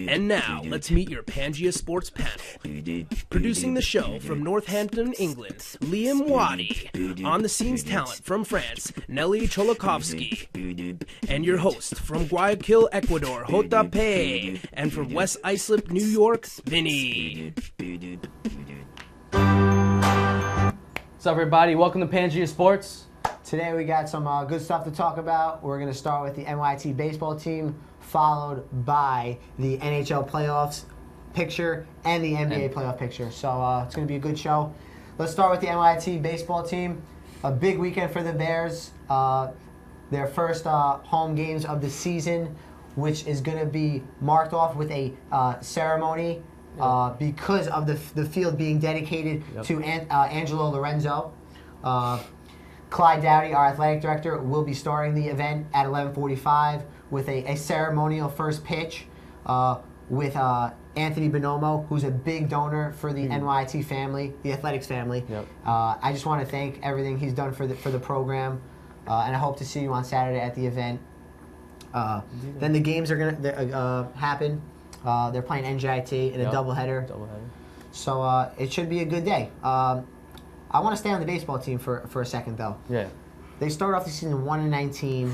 And now, let's meet your Pangea Sports panel. Producing the show from Northampton, England, Liam Wadi. On the scenes talent from France, Nelly Cholakovsky. And your host from Guayaquil, Ecuador, Jota Pe. And from West Islip, New York, Vinny. What's up, everybody? Welcome to Pangea Sports. Today we got some good stuff to talk about. We're going to start with the NYT baseball team, followed by the NHL playoffs picture and the NBA playoff picture. So it's going to be a good show. Let's start with the NYT baseball team. A big weekend for the Bears. Their first home games of the season, which is going to be marked off with a ceremony because of the field being dedicated to Angelo Lorenzo. Clyde Dowdy, our athletic director, will be starting the event at 11:45 with a ceremonial first pitch with Anthony Bonomo, who's a big donor for the NYT family, the athletics family. I just want to thank everything he's done for the program, and I hope to see you on Saturday at the event. Then the games are going to happen. They're playing NJIT in a doubleheader. So it should be a good day. I want to stay on the baseball team for a second, though. Yeah. They started off the season 1-19.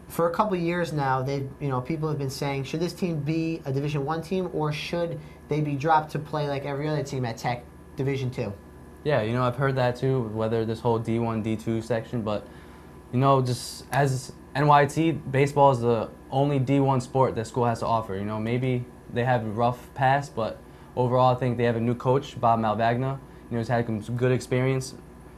For a couple of years now, people have been saying, should this team be a Division I team, or should they be dropped to play like every other team at Tech Division II? Yeah, I've heard that too, whether this whole D1, D2 section, but, just as NYT, baseball is the only D1 sport that school has to offer. Maybe they have a rough past, but overall I think they have a new coach, Bob Malvagna. He's had some good experience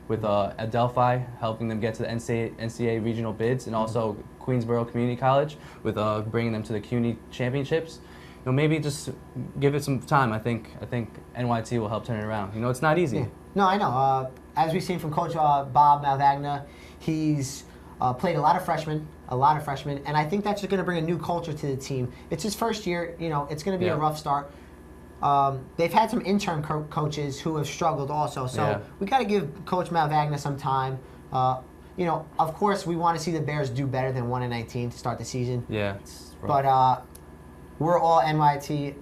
with Adelphi, helping them get to the NCAA regional bids, and also Queensborough Community College with bringing them to the CUNY championships. Maybe just give it some time. I think NYT will help turn it around. It's not easy. Yeah. No, I know. As we've seen from Coach Bob Malvagna, he's played a lot of freshmen, and I think that's just going to bring a new culture to the team. It's his first year. It's going to be a rough start. They've had some intern coaches who have struggled also, so we got to give Coach Malvagna some time. Of course, we want to see the Bears do better than 1-19 to start the season. Yeah, but we're all NYT.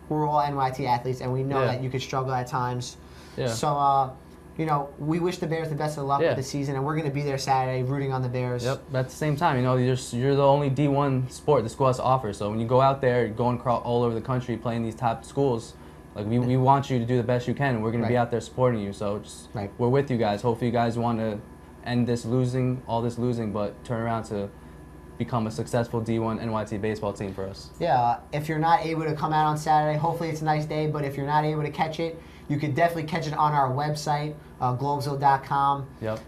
We're all NYT athletes, and we know that you could struggle at times. Yeah. So, we wish the Bears the best of luck with the season, and we're going to be there Saturday rooting on the Bears. Yep. But at the same time, you're the only D1 sport the school has to offer. So when you go out there, you're going all over the country playing these top schools, we want you to do the best you can, and we're going to be out there supporting you. So we're with you guys. Hopefully you guys want to end all this losing, but turn around to become a successful D1 NYT baseball team for us. Yeah, if you're not able to come out on Saturday, hopefully it's a nice day, but if you're not able to catch it, you can definitely catch it on our website, Globesville.com. Yep.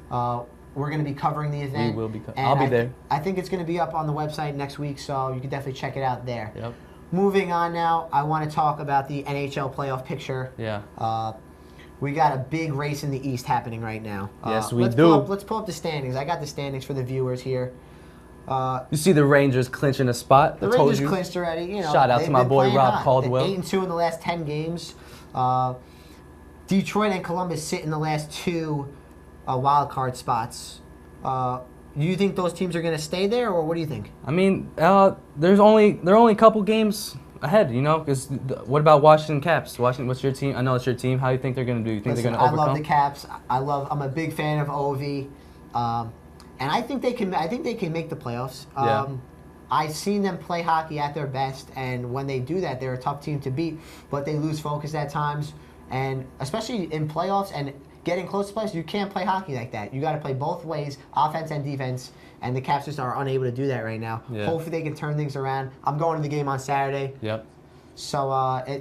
We're going to be covering the event. We will be. I'll be there. I think it's going to be up on the website next week, so you can definitely check it out there. Yep. Moving on now, I want to talk about the NHL playoff picture. Yeah. We got a big race in the East happening right now. Yes, we do. Let's pull up the standings. I got the standings for the viewers here. You see the Rangers clinching a spot. The Rangers clinched already. Shout out to my boy Rob Caldwell. 8-2 in the last 10 games. Detroit and Columbus sit in the last two wild card spots. Do you think those teams are going to stay there, or what do you think? I mean, there are only a couple games ahead, Because what about Washington Caps? Washington, what's your team? I know it's your team. How do you think they're going to do? You think they're going to overcome? I love the Caps. I'm a big fan of OV, and I think they can. I think they can make the playoffs. I've seen them play hockey at their best, and when they do that, they're a tough team to beat. But they lose focus at times. And especially in playoffs and getting close to playoffs, you can't play hockey like that. You got to play both ways, offense and defense, and the Caps just are unable to do that right now. Yeah. Hopefully they can turn things around. I'm going to the game on Saturday. Yep. So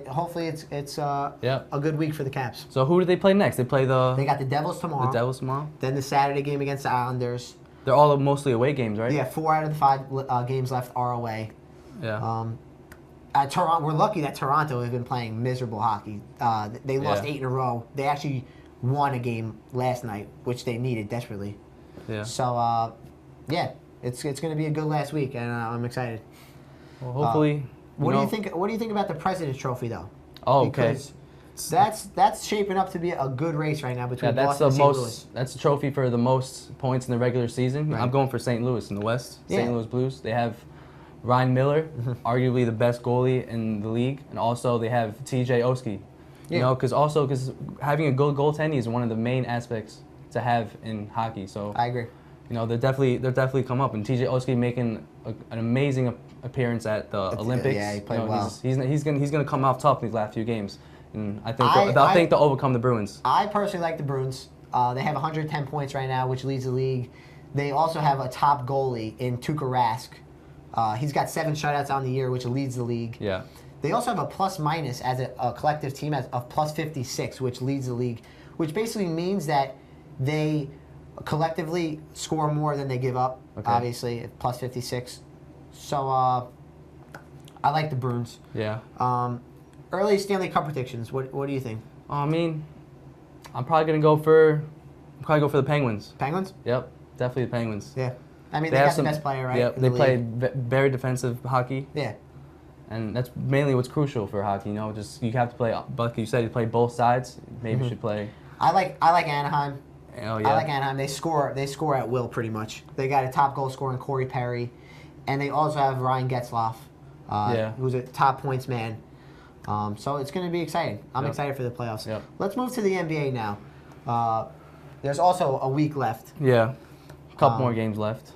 hopefully it's a good week for the Caps. So who do they play next? They got the Devils tomorrow. Then the Saturday game against the Islanders. They're all mostly away games, right? Yeah, 4 out of the 5 games left are away. Yeah. Toronto, we're lucky that Toronto has been playing miserable hockey. They lost 8 in a row. They actually won a game last night, which they needed desperately. Yeah. So, it's going to be a good last week, and I'm excited. Well, hopefully. What do you think? What do you think about the President's Trophy, though? Oh, okay. Because That's shaping up to be a good race right now between that's Boston the and St. Louis. That's the trophy for the most points in the regular season. Right. I'm going for St. Louis in the West. Yeah. St. Louis Blues. They have Ryan Miller, arguably the best goalie in the league, and also they have T.J. Oshie. You know, because having a good goaltending is one of the main aspects to have in hockey. So I agree. You know, they're definitely come up, and T.J. Oshie making an amazing appearance at the Olympics. Yeah, he played well. He's gonna come off top in these last few games, and I think they'll overcome the Bruins. I personally like the Bruins. They have 110 points right now, which leads the league. They also have a top goalie in Tuukka Rask. He's got 7 shutouts on the year, which leads the league. Yeah. They also have a plus-minus as a collective team of plus 56, which leads the league, which basically means that they collectively score more than they give up, obviously, at plus 56. So I like the Bruins. Yeah. Early Stanley Cup predictions, what do you think? I mean, I'm probably going to go for the Penguins. Penguins? Yep, definitely the Penguins. Yeah. I mean, they got the best player, right? Yep, they play very defensive hockey. Yeah. And that's mainly what's crucial for hockey. You know, just you have to play. Like you said, you play both sides. Maybe you should play. I like Anaheim. Oh yeah. I like Anaheim. They score at will pretty much. They got a top goal scorer in Corey Perry, and they also have Ryan Getzlaf, who's a top points man. So it's going to be exciting. I'm excited for the playoffs. Yep. Let's move to the NBA now. There's also a week left. Yeah, a couple more games left.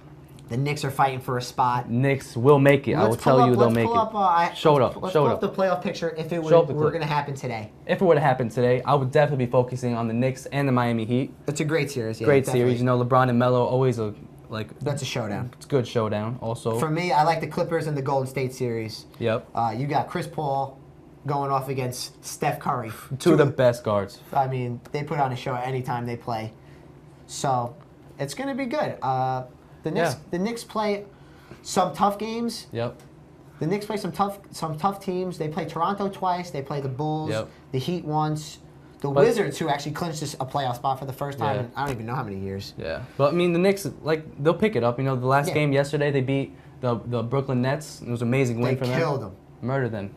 The Knicks are fighting for a spot. Knicks will make it. I will tell you they'll make it. Let's pull up the playoff picture if it were going to happen today. If it were to happen today, I would definitely be focusing on the Knicks and the Miami Heat. It's a great series. Yeah, great series. You know, LeBron and Melo always that's a showdown. It's a good showdown. Also, for me, I like the Clippers and the Golden State series. Yep. You got Chris Paul going off against Steph Curry. Two of the best guards. I mean, they put on a show any time they play. So it's going to be good. The Knicks play some tough games. Yep. The Knicks play some tough teams. They play Toronto twice. They play the Bulls, the Heat once, the Wizards, who actually clinched a playoff spot for the first time in I don't even know how many years. Yeah. But I mean, the Knicks, they'll pick it up. You know, the last game yesterday, they beat the Brooklyn Nets. It was an amazing win for them. They killed them. Murdered them.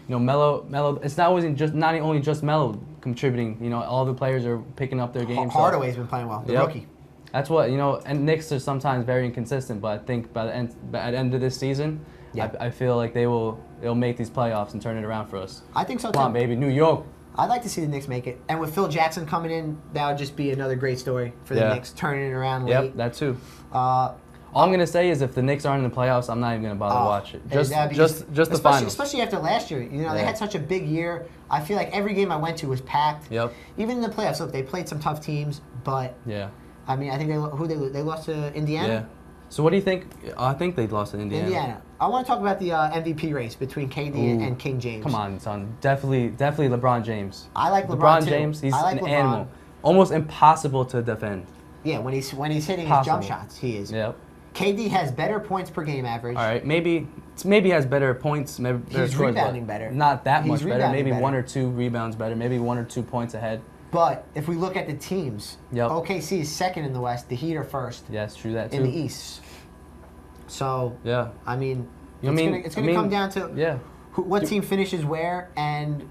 You know, Melo. It's not only just Melo contributing. You know, all the players are picking up their games. Hardaway's been playing well. The rookie. That's what, you know, and Knicks are sometimes very inconsistent, but I think at the end of this season, I feel like they'll make these playoffs and turn it around for us. I think so too. Come on, baby, New York. I'd like to see the Knicks make it. And with Phil Jackson coming in, that would just be another great story for the Knicks, turning it around late. Yep, that too. All I'm going to say is if the Knicks aren't in the playoffs, I'm not even going to bother to watch it. Just the finals. Especially after last year. You know, they had such a big year. I feel like every game I went to was packed. Yep. Even in the playoffs, look, they played some tough teams, but I mean, I think they lost to Indiana. Yeah. So what do you think? I think they lost to Indiana. I want to talk about the MVP race between KD and King James. Come on, son. Definitely LeBron James. I like LeBron too. James, he's an animal. Almost impossible to defend. Yeah, when he's hitting his jump shots, he is. Yep. KD has better points per game average. All right, maybe has better points. Maybe he's rebounding better. Not that much better. Maybe 1 or 2 rebounds better. Maybe 1 or 2 points ahead. But if we look at the teams, OKC is second in the West. The Heat are first. Yes, true that too. In the East. So I mean, it's going to come down to what team finishes where and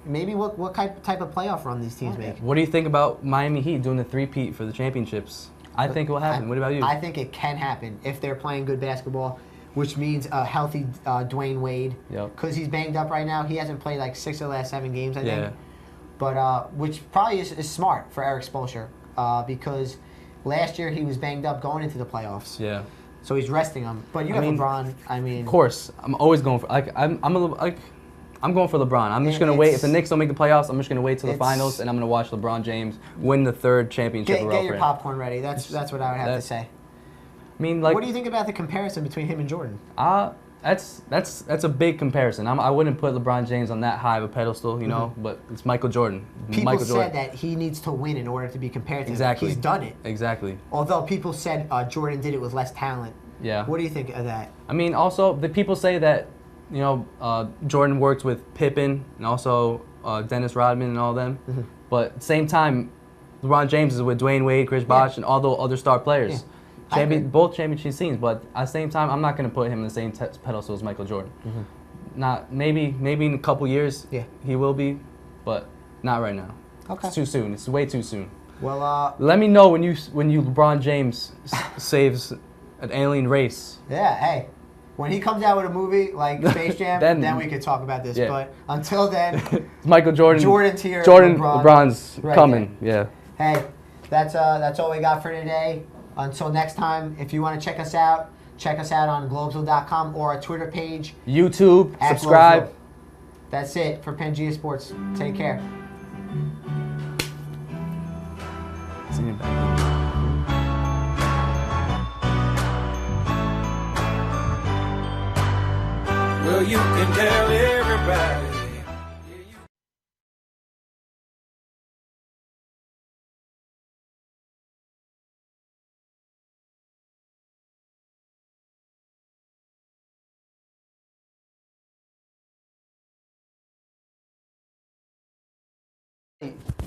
maybe what type of playoff run these teams make. What do you think about Miami Heat doing the three-peat for the championships? I think it will happen. What about you? I think it can happen if they're playing good basketball, which means a healthy Dwayne Wade. Because he's banged up right now. He hasn't played like 6 of the last 7 games, I think. But which probably is smart for Eric Spoelstra because last year he was banged up going into the playoffs. Yeah. So he's resting him. But you have LeBron. I mean, of course, I'm always going for I'm going for LeBron. I'm just gonna wait. If the Knicks don't make the playoffs, I'm just gonna wait till the finals, and I'm gonna watch LeBron James win the 3rd championship. Get your popcorn ready. That's what I would have to say. I mean, like, what do you think about the comparison between him and Jordan? That's a big comparison. I wouldn't put LeBron James on that high of a pedestal, you know, but it's Michael Jordan. People said that he needs to win in order to be compared to exactly. him. He's done it. Exactly. Although people said Jordan did it with less talent. Yeah. What do you think of that? I mean, also, the people say that, you know, Jordan worked with Pippen and also Dennis Rodman and all them. But at the same time, LeBron James is with Dwayne Wade, Chris Bosh, and all the other star players. Both championship teams, but at the same time, I'm not going to put him in the same pedestal as Michael Jordan. Not maybe in a couple years he will be, but Not right now. Okay. It's too soon. It's way too soon. Well, Let me know when you LeBron James saves an alien race. yeah, hey. When he comes out with a movie like Space Jam, then we could talk about this. Yeah. But until then, Michael Jordan. Jordan's here. LeBron's right coming. Yeah. Hey, that's all we got for today. Until next time, if you want to check us out on Globesville.com or our Twitter page. YouTube. At Subscribe. Globesville. That's it for Pangea Sports. Take care. See you back. Well, you can tell everybody.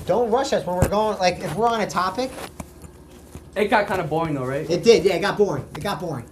Don't rush us when we're going. Like if we're on a topic. It got kind of boring though, right? It did. Yeah, it got boring.